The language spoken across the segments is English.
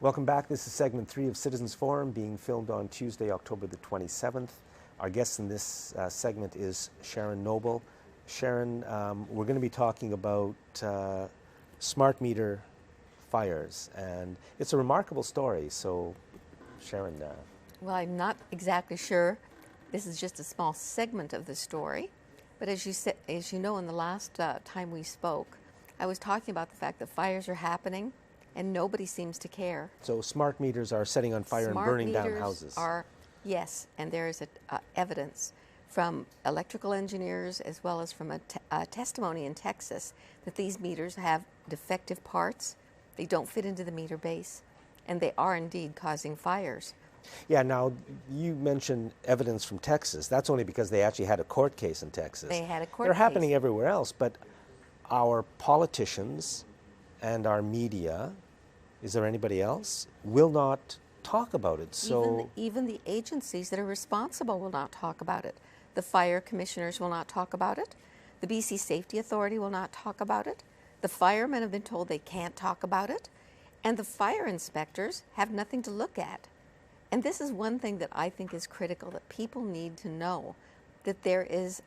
Welcome back. This is segment 3 of Citizens Forum, being filmed on Tuesday, October the 27th. Our guest in this segment is Sharon Noble. Sharon, we're going to be talking about smart meter fires, and it's a remarkable story. So, Sharon. Well, I'm not exactly sure. This is just a small segment of the story, but as you know, in the last time we spoke, I was talking about the fact that fires are happening, and nobody seems to care. So smart meters are setting on fire and burning down houses. Yes, and there is evidence from electrical engineers as well as from a testimony in Texas that these meters have defective parts. They don't fit into the meter base, and they are indeed causing fires. Yeah, now you mentioned evidence from Texas. That's only because they actually had a court case in Texas. They had a court They're case. happening everywhere else, but our politicians and our media, is there anybody else, will not talk about it. So even the agencies that are responsible will not talk about it. The fire commissioners will not talk about it. The BC Safety Authority will not talk about it. The firemen have been told they can't talk about it. And the fire inspectors have nothing to look at. And this is one thing that I think is critical, that people need to know, that there is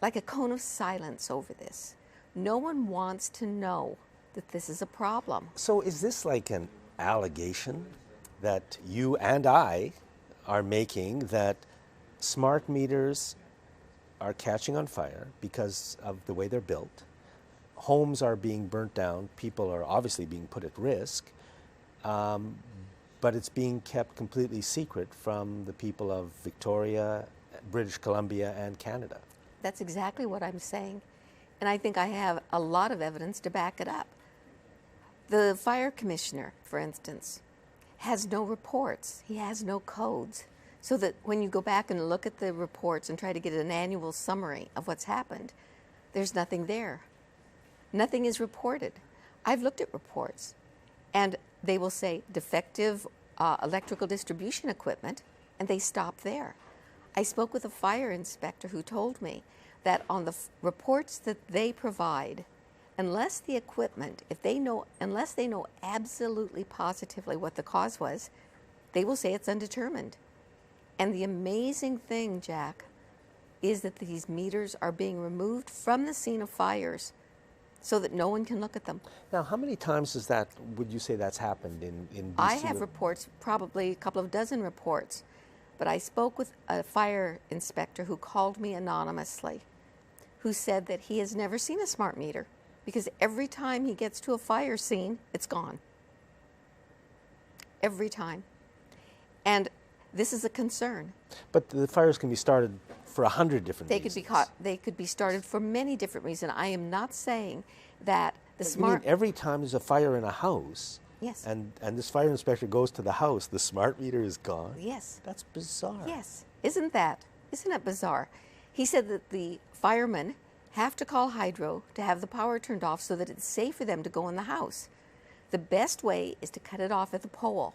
like a cone of silence over this. No one wants to know that this is a problem. So is this like an allegation that you and I are making, that smart meters are catching on fire because of the way they're built? Homes are being burnt down. People are obviously being put at risk. But it's being kept completely secret from the people of Victoria, British Columbia, and Canada. That's exactly what I'm saying. And I think I have a lot of evidence to back it up. The fire commissioner, for instance, has no reports. He has no codes. So that when you go back and look at the reports and try to get an annual summary of what's happened, there's nothing there. Nothing is reported. I've looked at reports, and they will say defective electrical distribution equipment, and they stop there. I spoke with a fire inspector who told me that on the reports that they provide, unless the equipment, unless they know absolutely positively what the cause was, they will say it's undetermined. And the amazing thing, Jack, is that these meters are being removed from the scene of fires so that no one can look at them. Now, how many times would you say that's happened in BC? I have reports, probably a couple of dozen reports, but I spoke with a fire inspector who called me anonymously, who said that he has never seen a smart meter because every time he gets to a fire scene, it's gone. Every time. And this is a concern. But the fires can be started for 100 different reasons. They could be started for many different reasons. I am not saying that the You smart... mean every time there's a fire in a house, Yes. and this fire inspector goes to the house, the smart meter is gone? Yes. That's bizarre. Yes. Isn't it bizarre? He said that the firemen have to call hydro to have the power turned off so that it's safe for them to go in the house. The best way is to cut it off at the pole,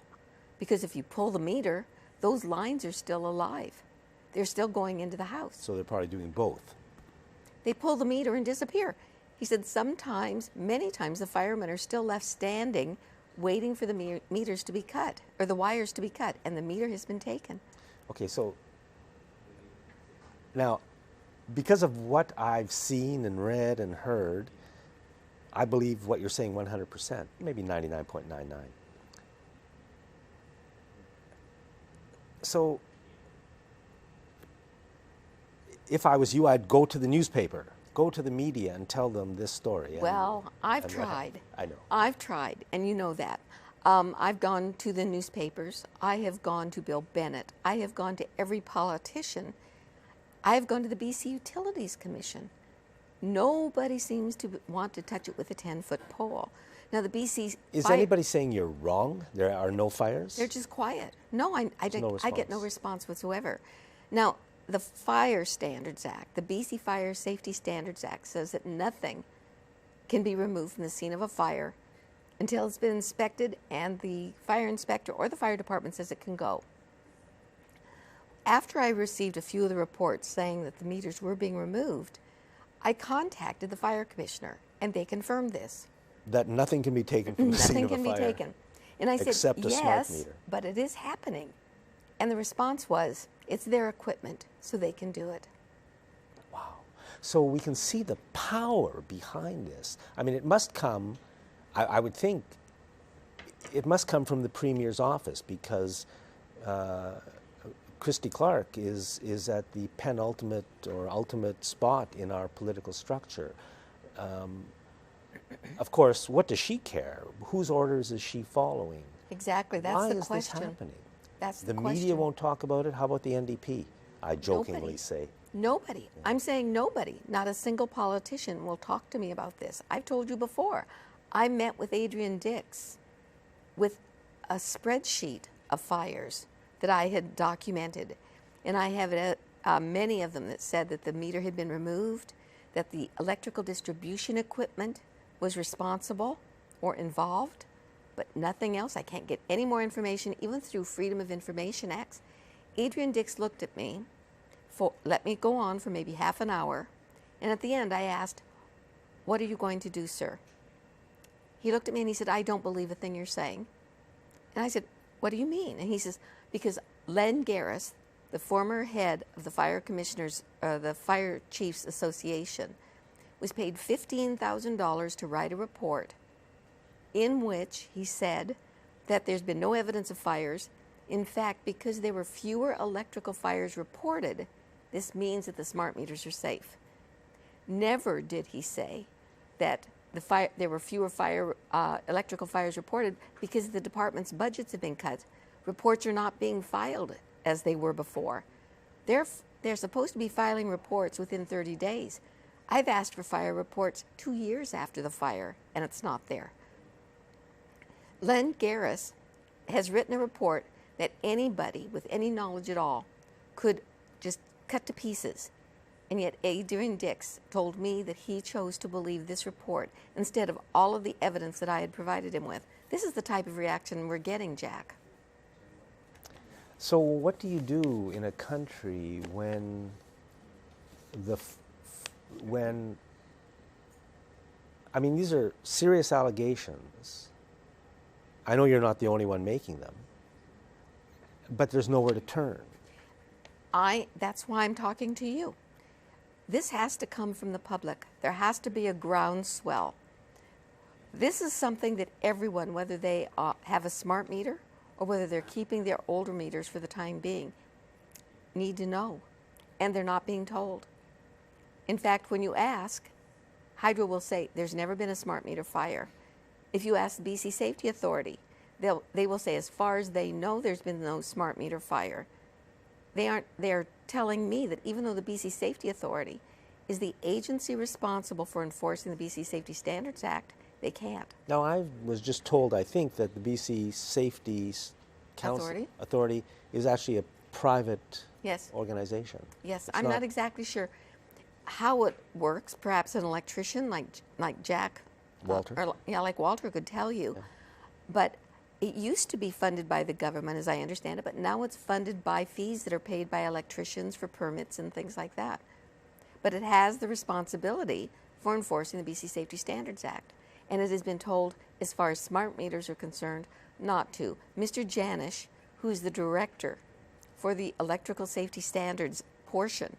because if you pull the meter, those lines are still alive. They're still going into the house. So they're probably doing both. They pull the meter and disappear. He said sometimes, many times, the firemen are still left standing waiting for the meters to be cut, or the wires to be cut, and the meter has been taken. Okay, so now, because of what I've seen and read and heard, I believe what you're saying 100%, maybe 99.99. So, if I was you, I'd go to the newspaper, go to the media and tell them this story. Well, I've tried. I know. I've tried, and you know that. I've gone to the newspapers. I have gone to Bill Bennett. I have gone to every politician. I have gone to the BC Utilities Commission. Nobody seems to want to touch it with a 10-foot pole. Now, the BC... Is anybody saying you're wrong? There are no fires? They're just quiet. No, I get no response whatsoever. Now, the Fire Standards Act, the BC Fire Safety Standards Act, says that nothing can be removed from the scene of a fire until it's been inspected and the fire inspector or the fire department says it can go. After I received a few of the reports saying that the meters were being removed, I contacted the fire commissioner, and they confirmed this. That nothing can be taken from the scene of a fire. Nothing can be taken. And I said, accept a smart yes, meter. but it is happening. And the response was, it's their equipment, so they can do it. Wow. So we can see the power behind this. I mean, it must come, I would think, it must come from the Premier's office, because Christy Clark is at the penultimate or ultimate spot in our political structure. Of course, what does she care? Whose orders is she following? Exactly, that's Why the is question. this happening? That's The the media question. won't talk about it. How about the NDP? I jokingly Nobody. say. Nobody. I'm saying nobody. Not a single politician will talk to me about this. I've told you before. I met with Adrian Dix with a spreadsheet of fires that I had documented. And I have many of them that said that the meter had been removed, that the electrical distribution equipment was responsible or involved, but nothing else. I can't get any more information, even through Freedom of Information Acts. Adrian Dix looked at me, let me go on for maybe half an hour, and at the end I asked, "What are you going to do, sir?" He looked at me and he said, "I don't believe a thing you're saying." And I said, "What do you mean?" And he says, "Because Len Garris, the former head of the Fire Commissioners, the Fire Chiefs Association, was paid $15,000 to write a report in which he said that there's been no evidence of fires. In fact, because there were fewer electrical fires reported, this means that the smart meters are safe." Never did he say that there were fewer electrical fires reported because the department's budgets have been cut. Reports are not being filed as they were before. They're supposed to be filing reports within 30 days. I've asked for fire reports 2 years after the fire, and it's not there. Len Garris has written a report that anybody with any knowledge at all could just cut to pieces. And yet Adrian Dix told me that he chose to believe this report instead of all of the evidence that I had provided him with. This is the type of reaction we're getting, Jack. So what do you do in a country when I mean, these are serious allegations. I know you're not the only one making them, but there's nowhere to turn. That's why I'm talking to you. This has to come from the public. There has to be a groundswell. This is something that everyone, whether they have a smart meter or whether they're keeping their older meters for the time being, need to know, and they're not being told. In fact, when you ask, Hydro will say there's never been a smart meter fire. If you ask the BC Safety Authority, they will say as far as they know there's been no smart meter fire. They're telling me that even though the BC Safety Authority is the agency responsible for enforcing the BC Safety Standards Act, they can't. Now, I was just told, I think, that the BC Safety Authority is actually a private organization. Yes, I'm not exactly sure how it works. Perhaps an electrician like Jack Walter. Like Walter could tell you. Yeah. But it used to be funded by the government, as I understand it, but now it's funded by fees that are paid by electricians for permits and things like that. But it has the responsibility for enforcing the BC Safety Standards Act. And it has been told, as far as smart meters are concerned, not to. Mr. Janish, who's the director for the electrical safety standards portion,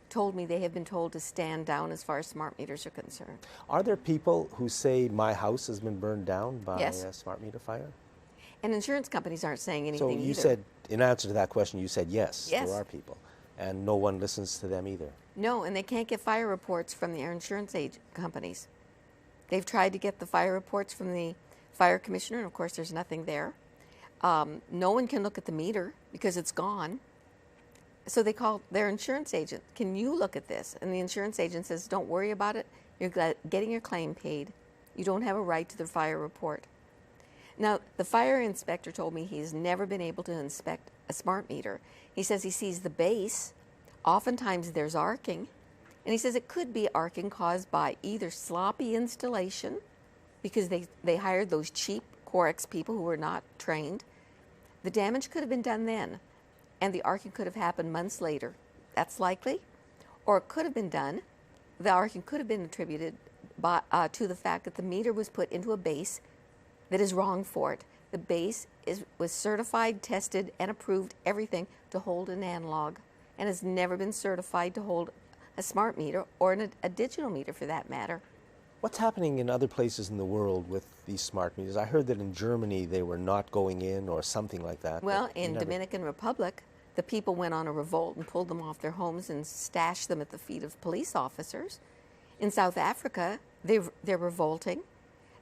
told me they have been told to stand down as far as smart meters are concerned. Are there people who say my house has been burned down by a smart meter fire? And insurance companies aren't saying anything either. So you said, in answer to that question, you said yes, yes, there are people. And no one listens to them either. No, and they can't get fire reports from their insurance companies. They've tried to get the fire reports from the fire commissioner, and of course there's nothing there. No one can look at the meter because it's gone. So they call their insurance agent, "Can you look at this?" And the insurance agent says, "Don't worry about it. You're getting your claim paid. You don't have a right to the fire report." Now, the fire inspector told me he's never been able to inspect a smart meter. He says he sees the base. Oftentimes there's arcing. And he says it could be arcing caused by either sloppy installation, because they hired those cheap Corex people who were not trained. The damage could have been done then, and the arcing could have happened months later. That's likely. Or it could have been done. The arcing could have been attributed to the fact that the meter was put into a base that is wrong for it, The base was certified, tested, and approved everything to hold an analog, and has never been certified to hold a smart meter or a digital meter for that matter. What's happening in other places in the world with these smart meters? I heard that in Germany they were not going in or something like that. Well, in Dominican Republic, the people went on a revolt and pulled them off their homes and stashed them at the feet of police officers. In South Africa, they're revolting.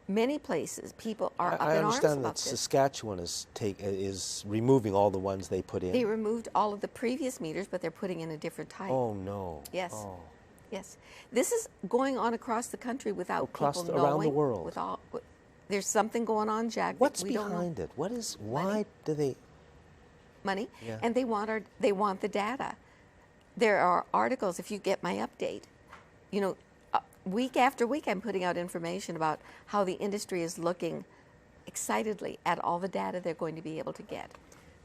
Many places, people are up in arms about this. I understand that Saskatchewan is removing all the ones they put in. They removed all of the previous meters, but they're putting in a different type. Oh, no. Yes. Oh. Yes. This is going on across the country without people knowing. Around the world. There's something going on, Jack. What's behind it? Why do they... Money. Yeah. And they want the data. There are articles, if you get my update, week after week I'm putting out information about how the industry is looking excitedly at all the data they're going to be able to get.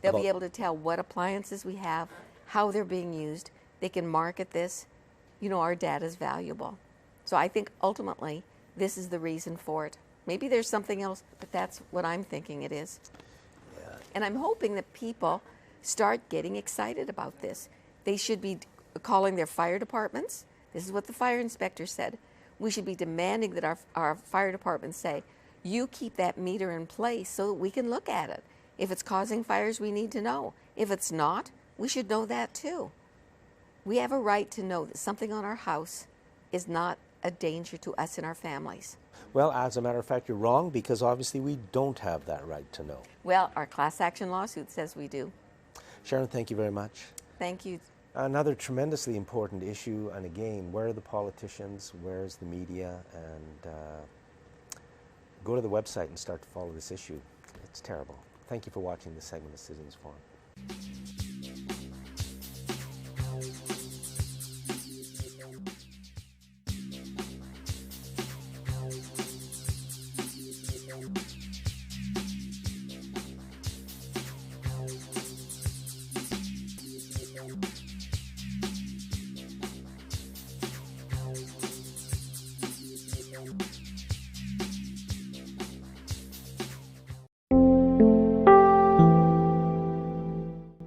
They'll be able to tell what appliances we have, how they're being used. They can market this. Our data is valuable. So I think ultimately this is the reason for it. Maybe there's something else, but that's what I'm thinking it is. Yeah. And I'm hoping that people start getting excited about this. They should be calling their fire departments. This is what the fire inspector said. We should be demanding that our fire departments say, you keep that meter in place so that we can look at it. If it's causing fires, we need to know. If it's not, we should know that too. We have a right to know that something on our house is not a danger to us and our families. Well, as a matter of fact, you're wrong, because obviously we don't have that right to know. Well, our class action lawsuit says we do. Sharon, thank you very much. Thank you. Another tremendously important issue, and again, where are the politicians, where's the media, and go to the website and start to follow this issue. It's terrible. Thank you for watching this segment of Citizens Forum.